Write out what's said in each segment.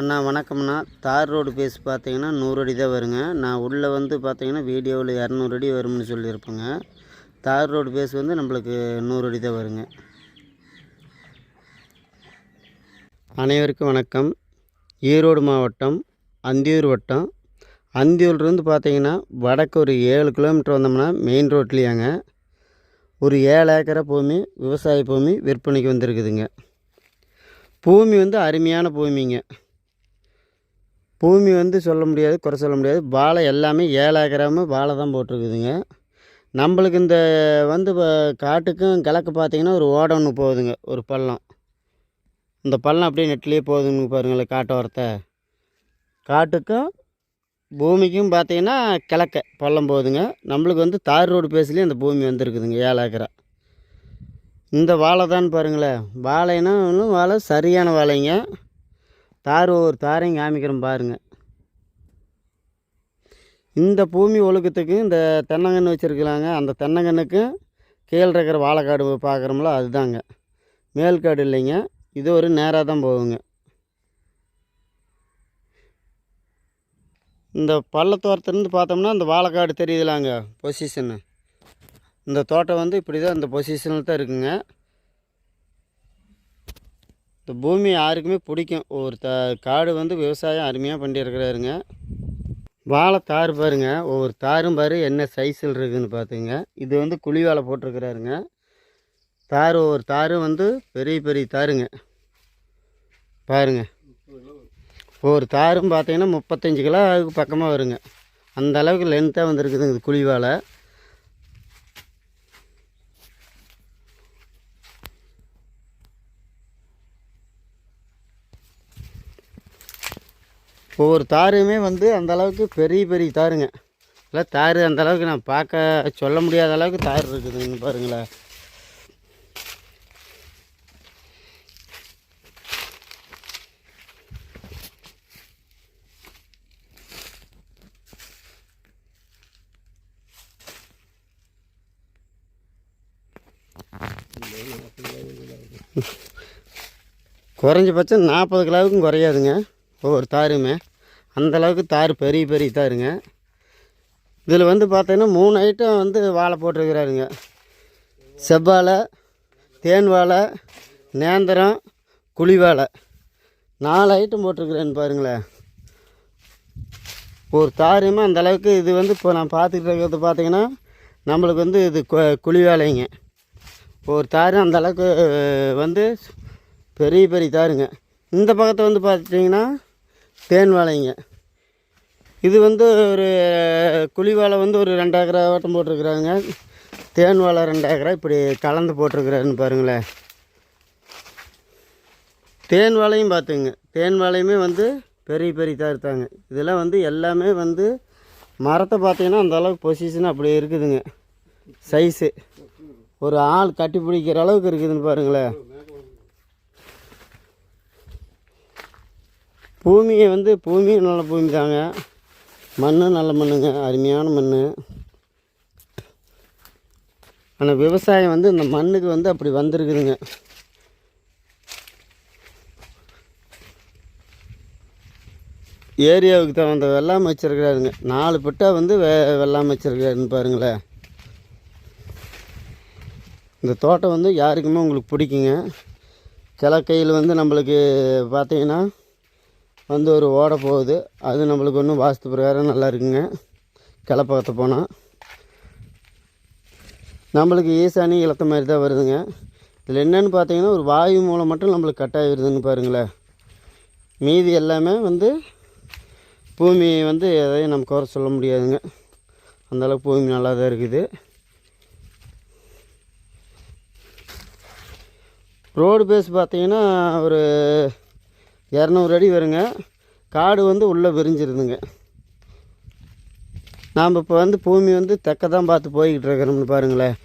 அண்ணா வணக்கம்ண்ணா. தார் road base பார்த்தீங்கன்னா 100 அடி தான் வருங்க. நான் உள்ளே வந்து பார்த்தீங்கன்னா வீடியோவில் 200 அடி வரும்னு சொல்லியிருப்பேங்க. தார் ரோடு பேஸ் வந்து நம்மளுக்கு 100 அடி தான் வருங்க. அனைவருக்கும் வணக்கம். ஈரோடு மாவட்டம் அந்தியூர் வட்டம். அந்தியூர்லேருந்து பார்த்தீங்கன்னா வடக்கு ஒரு 7 கிலோமீட்டர் வந்தோம்னா மெயின் ரோட்லேயாங்க ஒரு 7 ஏக்கரை பூமி, விவசாய பூமி விற்பனைக்கு வந்துருக்குதுங்க. பூமி வந்து அருமையான பூமிங்க. பூமி வந்து சொல்ல முடியாது, குறை சொல்ல முடியாது. வாழை எல்லாமே 7 ஏக்கராம வாழை தான் போட்டிருக்குதுங்க. நம்மளுக்கு இந்த வந்து காட்டுக்கும் கிழக்கு பார்த்திங்கன்னா ஒரு ஓடை ஒன்று போகுதுங்க, ஒரு பள்ளம். இந்த பள்ளம் அப்படியே நெட்டிலே போகுதுங்க பாருங்களேன். காட்டோரத்தை காட்டுக்கும் பூமிக்கும் பார்த்திங்கன்னா கிழக்க பள்ளம் போகுதுங்க. நம்மளுக்கு வந்து தார் ரோடு பேஸ்லேயே இந்த பூமி வந்துருக்குதுங்க 7 ஏக்கரா. இந்த வாழை தான் பாருங்களேன். வாழைன்னா ஒன்றும் வாழை சரியான வாழைங்க. ஒரு தாரையும் காமிக்கிறோம் பாருங்கள். இந்த பூமி ஒழுக்கத்துக்கு இந்த தென்னங்கன்று வச்சுருக்கலாங்க. அந்த தென்னங்கன்றுக்கும் கீழே இருக்கிற வாழைக்காடு பார்க்குறோம்ல, அதுதாங்க. மேல்காடு இல்லைங்க, இது ஒரு நேராக தான் போகுங்க. இந்த பள்ளத்தோரத்துலேருந்து பார்த்தோம்னா இந்த வாழைக்காடு தெரியுதுலாங்க பொசிஷனு. இந்த தோட்டம் வந்து இப்படி தான் இந்த பொசிஷனில் தான் இருக்குங்க. இந்த பூமி யாருக்குமே பிடிக்கும். ஒரு காடு வந்து விவசாயம் அருமையாக பண்ணியிருக்கிறாருங்க. வாழை தார் பாருங்க, ஒவ்வொரு தாரும் பாரு என்ன சைஸில் இருக்குதுன்னு பார்த்துங்க. இது வந்து குழி வாழை போட்டிருக்கிறாருங்க. ஒவ்வொரு தாரும் வந்து பெரிய பெரிய தாருங்க பாருங்க. ஒவ்வொரு தாரும் பார்த்தீங்கன்னா 35 கிலோ பக்கமாக வருங்க. அந்த அளவுக்கு லென்த்தாக வந்துருக்குதுங்க இது குழி வாழை. ஒவ்வொரு தாருமே வந்து அந்தளவுக்கு பெரிய பெரிய தாருங்க. இல்லை தார் அந்தளவுக்கு நான் பார்க்க சொல்ல முடியாத அளவுக்கு தார் இருக்குதுங்க பாருங்களேன். குறைஞ்சபட்சம் 40 கிலோவுக்கும் குறையாதுங்க ஒவ்வொரு தாருமே. அந்தளவுக்கு தார் பெரிய பெரிய தாருங்க. இதில் வந்து பார்த்தீங்கன்னா 3 ஐட்டம் வந்து வாழை போட்டிருக்கிறாருங்க. செவ்வாழை, தேன் வாழை, நேந்திரம், குழி வாழை, 4 ஐட்டம் போட்டிருக்கிறேன்னு பாருங்களேன். ஒரு தாருமே அந்தளவுக்கு. இது வந்து இப்போ நான் பார்த்துக்கிட்டு இருக்கிறது பார்த்தீங்கன்னா நம்மளுக்கு வந்து இது குழி வாழைங்க. ஒரு தாரும் அந்தளவுக்கு வந்து பெரிய பெரிய தாருங்க. இந்த பக்கத்தை வந்து பார்த்திங்கன்னா தேன் வாழைங்க. இது வந்து ஒரு குழி வாழை வந்து ஒரு 2 ஏக்கரா வட்டம் போட்டிருக்குறாங்க. தேன் வாழை 2 ஏக்கரா இப்படி கலந்து போட்டிருக்கிறாருன்னு பாருங்களேன். தேன் வாழையும் பார்த்துங்க. தேன் வாழையுமே வந்து பெரிய பெரிய தார் தாங்க. இதெல்லாம் வந்து எல்லாமே வந்து மரத்தை பார்த்தீங்கன்னா அந்தளவுக்கு பொசிஷன் அப்படி இருக்குதுங்க. சைஸு ஒரு ஆள் கட்டி பிடிக்கிற அளவுக்கு இருக்குதுன்னு பாருங்களேன். பூமியை வந்து பூமியும் நல்ல பூமி தாங்க. மண்ணும் நல்ல மண்ணுங்க, அருமையான மண். ஆனால் விவசாயம் வந்து இந்த மண்ணுக்கு வந்து அப்படி வந்திருக்குதுங்க. ஏரியாவுக்கு தகுந்த வெள்ளாமை வச்சுருக்கிறாருங்க. 4 பெட்டா வந்து வெள்ளாமை வச்சுருக்கிறாருன்னு பாருங்களேன். இந்த தோட்டம் வந்து யாருக்குமே உங்களுக்கு பிடிக்குங்க. கிழக்கையில் வந்து நம்மளுக்கு பார்த்தீங்கன்னா வந்து ஒரு ஓடை போகுது. அது நம்மளுக்கு ஒன்றும் வாஸ்து பிரகாரம் நல்லா இருக்குங்க. கிளப்பகத்தை போனால் நம்மளுக்கு ஈசானி இழத்த மாதிரி தான் வருதுங்க. இதில் என்னென்னு பார்த்தீங்கன்னா ஒரு வாயு மூலம் மட்டும் நம்மளுக்கு கட்டாகி வருதுன்னு பாருங்களேன். மீதி எல்லாமே வந்து பூமி வந்து எதையும் நம்ம குறை சொல்ல முடியாதுங்க. அந்தளவுக்கு பூமி நல்லா தான் இருக்குது. ரோடு பேஸ் பார்த்தீங்கன்னா ஒரு 200 அடி வருங்க. காடு வந்து உள்ளே விரிஞ்சிருதுங்க. நாம் இப்போ வந்து பூமி வந்து தெற்க தான் பார்த்து போய்கிட்டு இருக்கிறோம்னு பாருங்களேன்.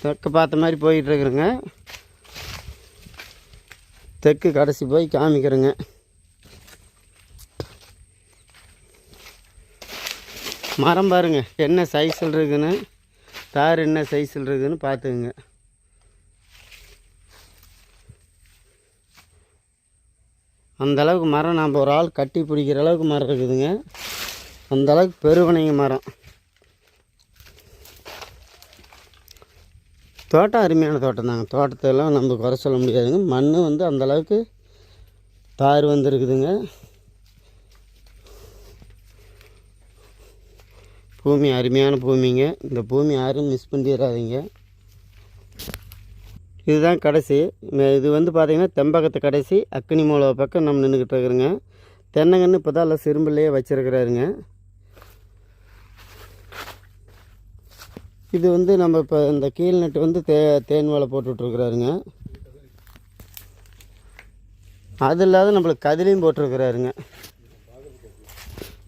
தெற்க பார்த்த மாதிரி போய்கிட்டு இருக்கிறேங்க. தெற்கு கடைசி போய் காமிக்கிறேங்க. மரம் பாருங்கள் என்ன சைஸில் இருக்குன்னு, தார் என்ன சைஸில் இருக்குதுன்னு பார்த்துக்குங்க. அந்தளவுக்கு மரம் நம்ம ஒரு ஆள் கட்டி பிடிக்கிற அளவுக்கு மரம் இருக்குதுங்க. அந்தளவுக்கு பெருவனைங்க மரம். தோட்டம் அருமையான தோட்டம் தாங்க. தோட்டத்தெல்லாம் நம்ம குறை சொல்ல முடியாதுங்க. மண் வந்து அந்தளவுக்கு தார் வந்துருக்குதுங்க. பூமி அருமையான பூமிங்க. இந்த பூமி யாரும் மிஸ் பண்ணிடாதீங்க. இதுதான் கடைசி. இது வந்து பார்த்திங்கன்னா தெம்பகத்து கடைசி அக்கினி மூலை பக்கம் நம்ம நின்றுக்கிட்டு இருக்கிறோங்க. தென்னங்கன்று இப்போ தான் எல்லாம் சிறும்பிள்ளையே வச்சுருக்கிறாருங்க. இது வந்து நம்ம இப்போ இந்த கீழ் நட்டு வந்து தேன் வாழை போட்டுட்ருக்குறாருங்க. அது இல்லாத நம்மளுக்கு கதிலையும் போட்டிருக்கிறாருங்க.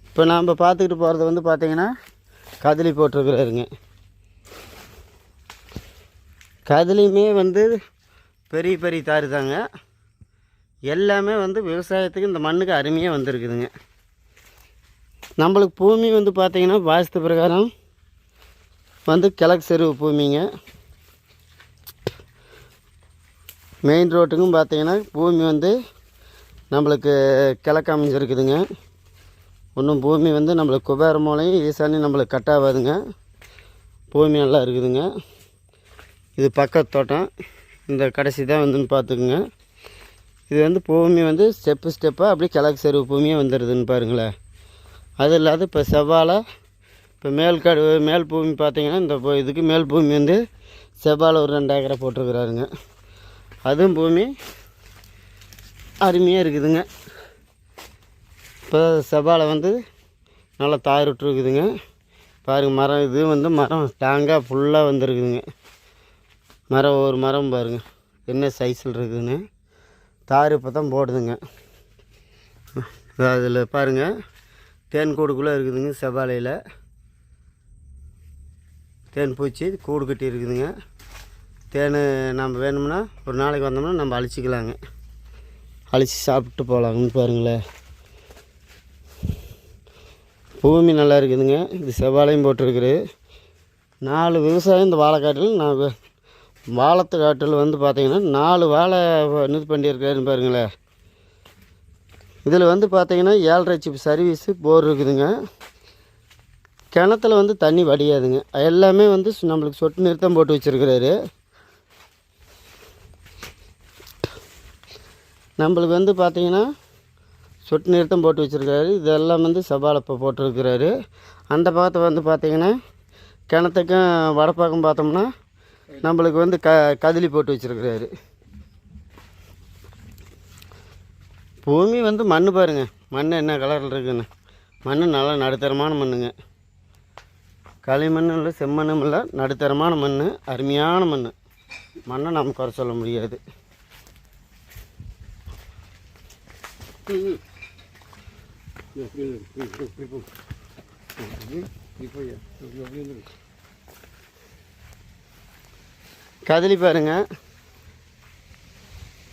இப்போ நாம் பார்த்துக்கிட்டு போகிறது வந்து பார்த்திங்கன்னா கதிலி போட்டிருக்கிறாருங்க. கதிலையுமே வந்து பெரிய பெரிய தார் தாங்க. எல்லாமே வந்து விவசாயத்துக்கு இந்த மண்ணுக்கு அருமையாக வந்துருக்குதுங்க. நம்மளுக்கு பூமி வந்து பார்த்திங்கன்னா வாஸ்து பிரகாரம் வந்து கிழக்கு செருவு பூமிங்க. மெயின் ரோட்டுக்கும் பார்த்திங்கன்னா பூமி வந்து நம்மளுக்கு கிழக்கு அமைஞ்சிருக்குதுங்க. இன்னும் பூமி வந்து நம்மளுக்கு குபேர மூலையும் ஈசானி நம்மளுக்கு கட்டாகாதுங்க. பூமி நல்லா இருக்குதுங்க. இது பக்கத்து தோட்டம். இந்த கடைசி தான் வந்துன்னு பார்த்துக்குங்க. இது வந்து பூமி வந்து ஸ்டெப்பாக அப்படியே கிழக்கு செருவு பூமியே வந்துடுதுன்னு பாருங்களேன். அது இல்லாத இப்போ செவ்வாழை இப்போ மேல் பூமி பார்த்திங்கன்னா இந்த இதுக்கு மேல் பூமி வந்து செவ்வாழை ஒரு 2 ஏக்கரை போட்டிருக்கிறாருங்க. அதுவும் பூமி அருமையாக இருக்குதுங்க. இப்போ செவ்வாழை வந்து நல்லா தார் விட்டுருக்குதுங்க. பாருங்கள் மரம் இது வந்து மரம் ஸ்ட்ராங்காக ஃபுல்லாக வந்துருக்குதுங்க. மரம் ஒரு மரம் பாருங்கள் என்ன சைஸில் இருக்குதுன்னு. தார் இப்போ தான் போடுதுங்க. அதில் பாருங்கள் தேன் கூடுக்குள்ளே இருக்குதுங்க. செவ்வாழையில் தேன் பூச்சி கூடு கட்டி இருக்குதுங்க. தேன் நம்ம வேணும்னா ஒரு நாளைக்கு வந்தோம்னா நம்ம அழிச்சிக்கலாங்க. அழிச்சி சாப்பிட்டு போகலாங்கன்னு பாருங்களேன். பூமி நல்லா இருக்குதுங்க. இது செவ்வாழையும் போட்டிருக்குது. 4 விவசாயம் இந்த வாழைக்காட்டில் வாழைத்து காட்டில் வந்து பார்த்திங்கன்னா 4 வாழை இது பண்ணியிருக்காருன்னு பாருங்களேன். இதில் வந்து பார்த்திங்கன்னா 7.5 சிப் சர்வீஸு போர் இருக்குதுங்க. கிணத்துல வந்து தண்ணி வடியாதுங்க. எல்லாமே வந்து நம்மளுக்கு சொட்டு நீர் தான் போட்டு வச்சுருக்கிறாரு. நம்மளுக்கு வந்து பார்த்திங்கன்னா சொட்டு நீர் தான் போட்டு வச்சுருக்காரு. இதெல்லாம் வந்து செவ்வாழை இப்போ போட்டிருக்கிறாரு. அந்த பக்கத்தை வந்து பார்த்திங்கன்னா கிணத்துக்கும் வடப்பக்கம் பார்த்தோம்னா நம்மளுக்கு வந்து கதிலி போட்டு வச்சுருக்கிறாரு. பூமி வந்து மண் பாருங்கள். மண் என்ன கலரில் இருக்குன்னு. மண் நல்லா நடுத்தரமான மண்ணுங்க. களிமண்ணும் இல்லை செம்மண்ணும் இல்லை, நடுத்தரமான மண், அருமையான மண். மண்ணை நம்ம குறை சொல்ல முடியாது. கதிலி பாருங்க.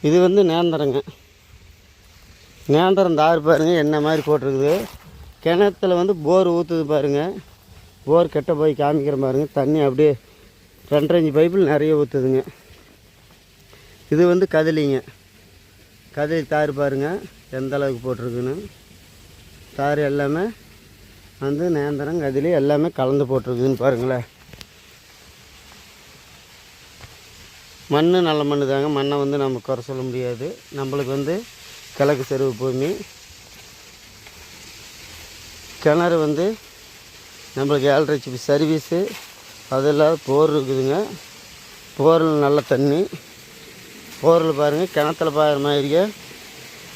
இது வந்து நேந்திரங்க. நேந்திரம் தார் பாருங்கள் என்ன மாதிரி போட்டிருக்குது. கிணத்துல வந்து போர் ஊற்றுது பாருங்கள். போர் கெட்ட போய் காமிக்கிற பாருங்கள். தண்ணி அப்படியே 2.5 இன்ச் பைப்பில் நிறைய ஊற்றுதுங்க. இது வந்து கதிலிங்க. கதிலி தார் பாருங்கள் எந்த அளவுக்கு போட்டிருக்குன்னு. தார் எல்லாமே வந்து நேந்திரம் கதிலி எல்லாமே கலந்து போட்டிருக்குதுன்னு பாருங்களேன். மண் நல்ல மண் தாங்க. மண்ணை வந்து நம்ம குறை சொல்ல முடியாது. நம்மளுக்கு வந்து கிழக்கு செருவு பூமி. கிணறு வந்து நம்மளுக்கு 7.5 சிப் சர்வீஸு. அது இல்லாத போர் இருக்குதுங்க. போரில் நல்ல தண்ணி. போரில் பாருங்கள் கிணத்துல பாயிற மாதிரியே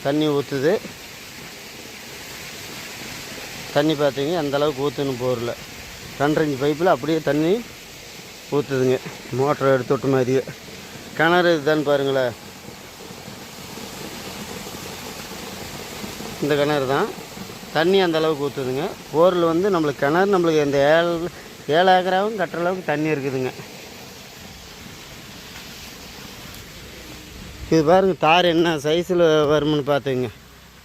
தண்ணி ஊற்றுது. தண்ணி பார்த்தீங்க அந்தளவுக்கு ஊற்றணும். போரில் 2.5 இன்ச் பைப்பில் அப்படியே தண்ணி ஊற்றுதுங்க. மோட்டரை எடுத்து விட்ட மாதிரியே. கிணறு இதுதான் பாருங்களேன். இந்த கிணறு தான் தண்ணி அந்தளவுக்கு ஊற்றுதுங்க. போரில் வந்து நம்மளுக்கு கிணறு நம்மளுக்கு இந்த 7 ஏக்கராவும் கட்டுற அளவுக்கு தண்ணி இருக்குதுங்க. இது பாருங்கள் தார் என்ன சைஸில் வரும்னு பார்த்துங்க.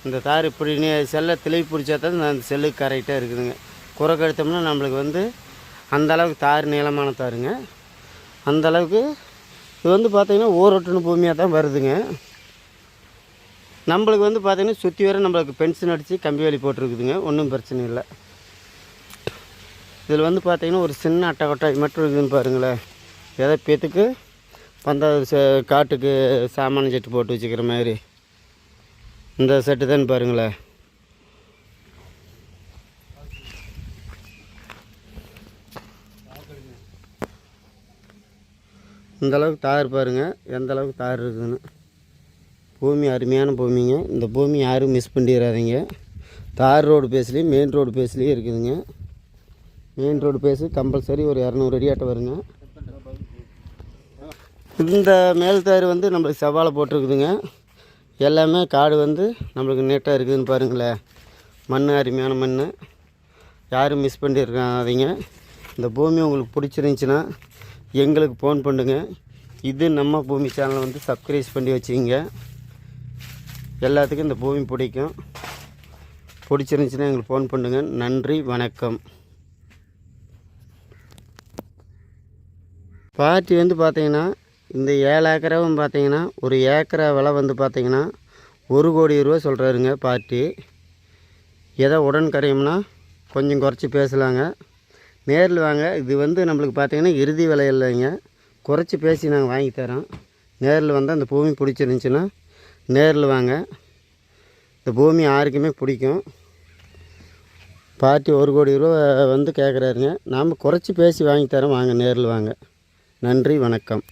இந்த தார் இப்படி செல்லை திளி பிடிச்சா தான் அந்த செல்லுக்கு கரெக்டாக இருக்குதுங்க. குறை கழுத்தோம்னா நம்மளுக்கு வந்து அந்தளவுக்கு தார் நீளமான தாருங்க. அந்தளவுக்கு இது வந்து பார்த்திங்கன்னா ஊரொட்டுன பூமியாக தான் வருதுங்க. நம்மளுக்கு வந்து பார்த்திங்கன்னா சுற்றி வர நம்மளுக்கு பென்ஷன் அடித்து கம்பி வேலி போட்டிருக்குதுங்க, ஒன்றும் பிரச்சனை இல்லை. இதில் வந்து பார்த்திங்கன்னா ஒரு சின்ன அட்டை மட்டும் இருக்குதுன்னு பாருங்களேன். எதை பேத்துக்கு காட்டுக்கு சாமான செட்டு போட்டு வச்சுக்கிற மாதிரி இந்த செட்டு தான் பாருங்களேன். இந்தளவுக்கு தார் பாருங்கள், எந்த அளவுக்கு தார் இருக்குதுன்னு. பூமி அருமையான பூமிங்க. இந்த பூமி யாரும் மிஸ் பண்ணிடாதீங்க. தார் ரோடு பேஸ்லேயும் மெயின் ரோடு பேஸ்லேயும் இருக்குதுங்க. மெயின் ரோடு பேஸு கம்பல்சரி ஒரு 200 அடியாட்ட வருங்க. இந்த மேல் தார் வந்து நம்மளுக்கு செவ்வாழை போட்டிருக்குதுங்க. எல்லாமே காடு வந்து நம்மளுக்கு நீட்டாக இருக்குதுன்னு பாருங்களேன். மண் அருமையான மண், யாரும் மிஸ் பண்ணியிருக்காதீங்க. இந்த பூமி உங்களுக்கு பிடிச்சிருந்துச்சின்னா எங்களுக்கு ஃபோன் பண்ணுங்க. இது நம்ம பூமி சேனலை வந்து சப்ஸ்கிரைப் பண்ணி வச்சுக்கிங்க. எல்லாத்துக்கும் இந்த பூமி பிடிக்கும். பிடிச்சிருந்துச்சின்னா எங்களுக்கு ஃபோன் பண்ணுங்கள். நன்றி, வணக்கம். பார்ட்டி வந்து பார்த்திங்கன்னா இந்த 7 ஏக்கராவும் பார்த்திங்கன்னா ஒரு ஏக்கரா விலை வந்து பார்த்திங்கன்னா 1 கோடி ரூபா சொல்கிறாருங்க பார்ட்டி. எதோ உடன் கரையும்னா கொஞ்சம் குறைச்சி பேசலாங்க. நேரில் வாங்க. இது வந்து நம்மளுக்கு பார்த்திங்கன்னா இறுதி விலை இல்லைங்க, குறைச்சி பேசி நாங்கள் வாங்கி தரோம். நேரில் வந்தால் அந்த பூமி பிடிச்சிருந்துச்சின்னா நேரில் வாங்க. இந்த பூமி யாருக்குமே பிடிக்கும். பார்ட்டி 1 கோடி ரூபா வந்து கேட்குறாருங்க. நாம் குறைச்சி பேசி வாங்கி தரோம். வாங்க, நேரில் வாங்க. நன்றி, வணக்கம்.